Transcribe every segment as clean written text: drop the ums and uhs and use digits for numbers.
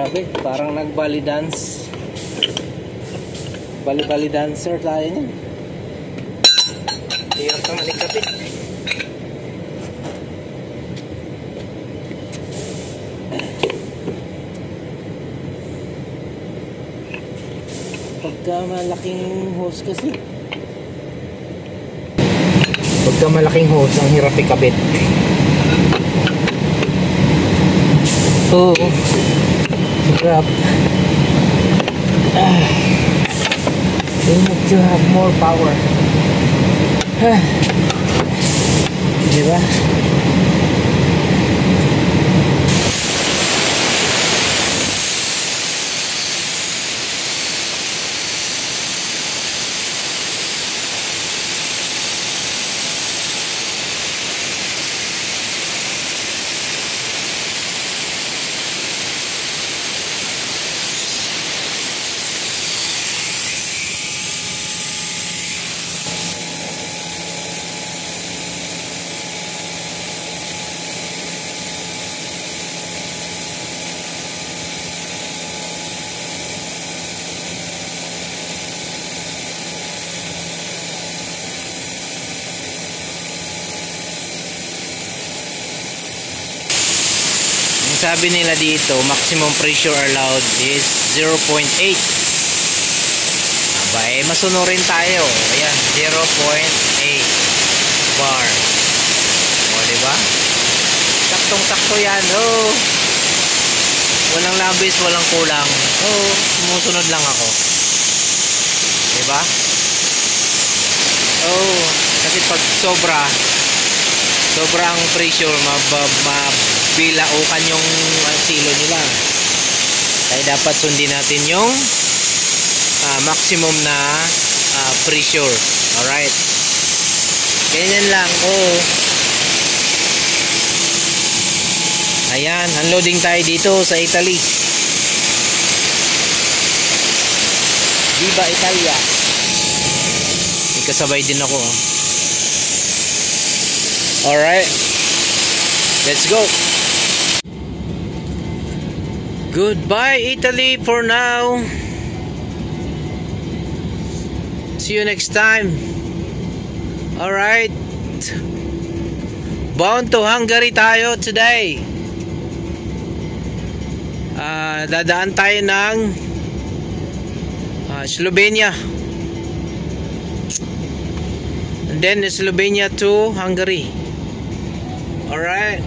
kabit. Parang nag-belly dance. Belly dancer tayo niyan. Hirap naman ikabit. Pagka malaking hose kasi. Pagka malaking hose, ang hirap ikabit. Oo. Hirap. We need to have more power. Diba? Sabi nila dito, maximum pressure allowed is 0.8. Aba, masunurin tayo. Ayan, 0.8 bar. O, diba? Saktong-sakto yan. Oh. Walang labis, walang kulang. Oh, sumusunod lang ako. Diba? Oh, kasi pag sobrang pressure, mabilaukan yung silo nila. Kaya dapat sundin natin yung maximum na pressure. Alright. Ganyan lang. Oh. Ayan, unloading tayo dito sa Italy. Viva Italia. May kasabay din ako. Alright. Let's go. Goodbye Italy for now. See you next time. Alright. Bound to Hungary tayo today. Dadaan tayo ng Slovenia. And then Slovenia to Hungary. Alright.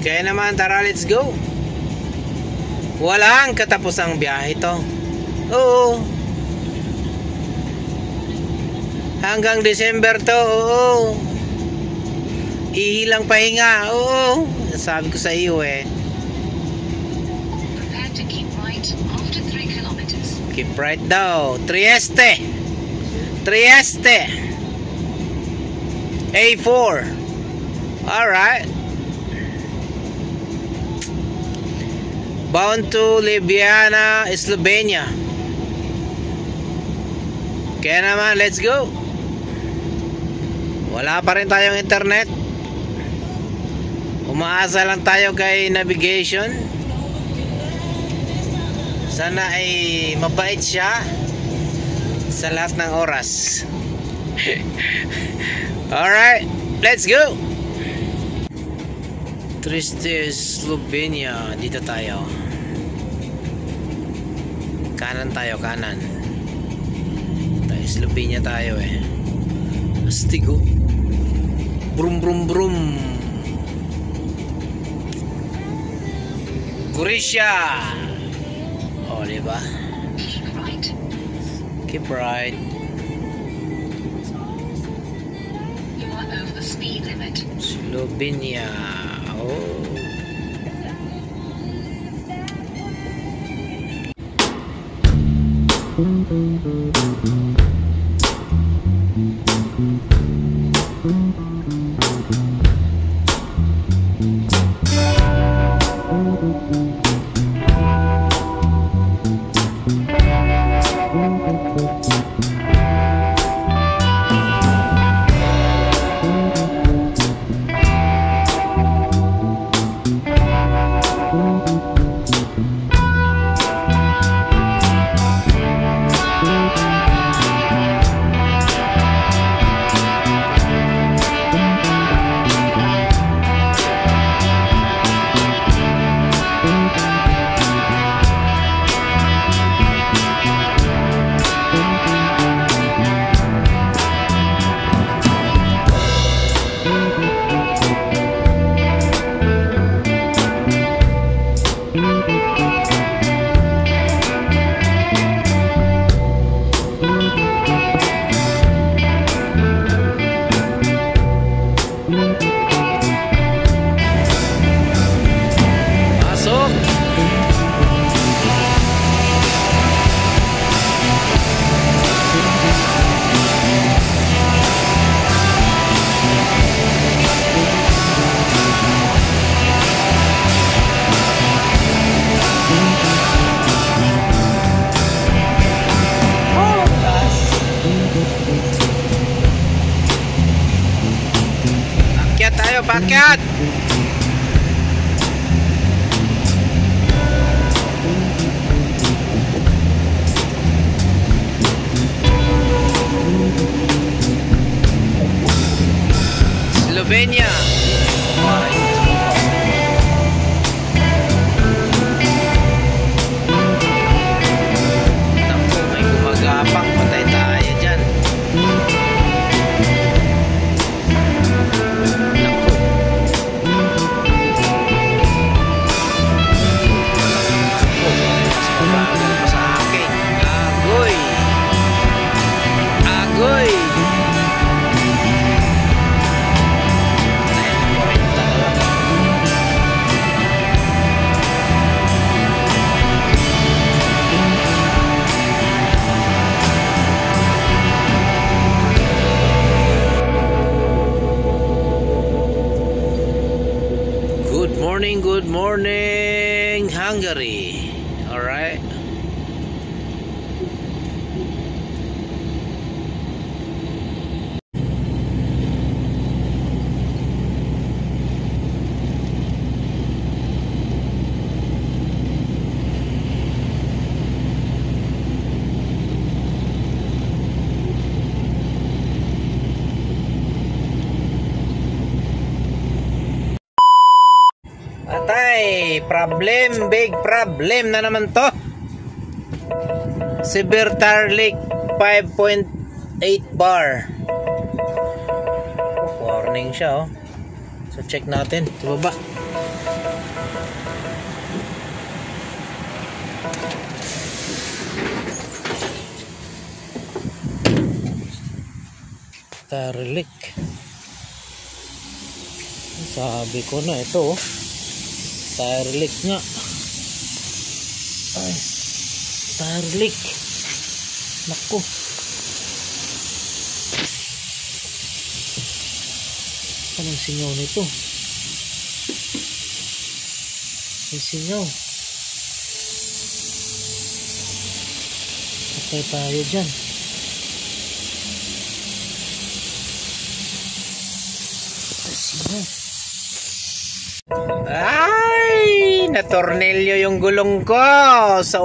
Kaya naman, tara, let's go. Walang katapusang biyahe to. Oo. Hanggang December to. Oo. Ihilang pahinga. Oo. Sabi ko sa iyo eh. Prepare to keep right after 3 kilometers. Keep right daw. Trieste. A4. Alright. Bound to Ljubljana, Slovenia. Kaya naman, let's go. Wala pa rin tayong internet. Umaasa lang tayo kay navigation. Sana ay mabait siya sa lahat ng oras. Alright, let's go. Trieste, Slovenia. Dito tayo. Kanan tayo, kanan. Tayo, Slovenia tayo eh. Astigo. Brum brum brum. Croatia. Oh, diba? Keep right. Keep right. You are over the speed limit. Slovenia. Oh. tayo, pakyat! Slovenia. Naku, may gumagapang, patay tayo dyan. Naku. Mas mabagal pa sa akin. Agoy. Agoy. Good morning, Hungary. All right. Atay, problem, big problem na naman to. Severe tire leak 5.8 bar. Warning siya, oh. So check natin sa baba. Tire leak. Sabi ko na ito, oh. Tire leak nga. Ay, tire leak. Naku. Anong singaw nito? May singaw. Patay tayo dyan. Patay singaw. Ay, natornilyo yung gulong ko sa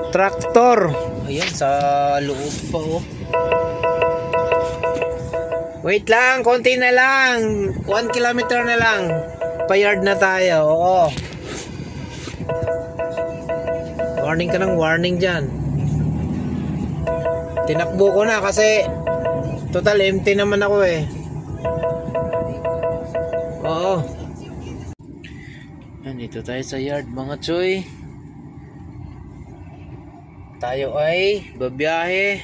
traktor. Ayan, sa loob pa, oh. Wait lang, konti na lang. 1 kilometer na lang. Pa-yard na tayo, oo. Warning ka ng warning dyan. Tinakbo ko na kasi total empty naman ako eh. Oo. Nandito tayo sa yard, mga choy. Tayo ay babiyahe.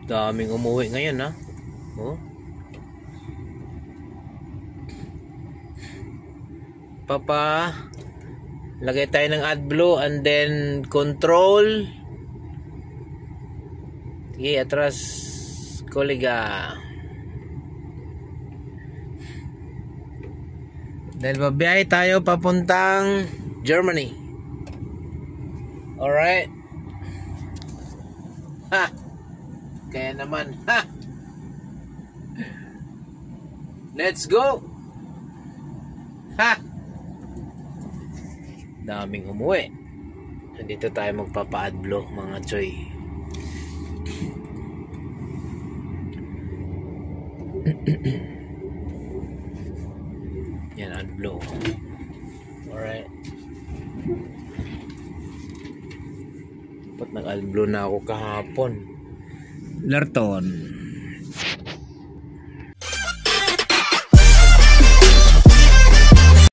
Daming umuwi ngayon, ha. Oh. Papa, lagay tayo ng AdBlue and then control. Sige, atras kolega. Dahil babiyahe tayo papuntang Germany. Alright. Ha! Kaya naman, ha! Let's go! Ha! Daming umuwi. Nandito tayo magpapa-AdBlue, mga choy. Yan, AdBlue. Alright. Dapat nag-AdBlue na ako kahapon. Lerton.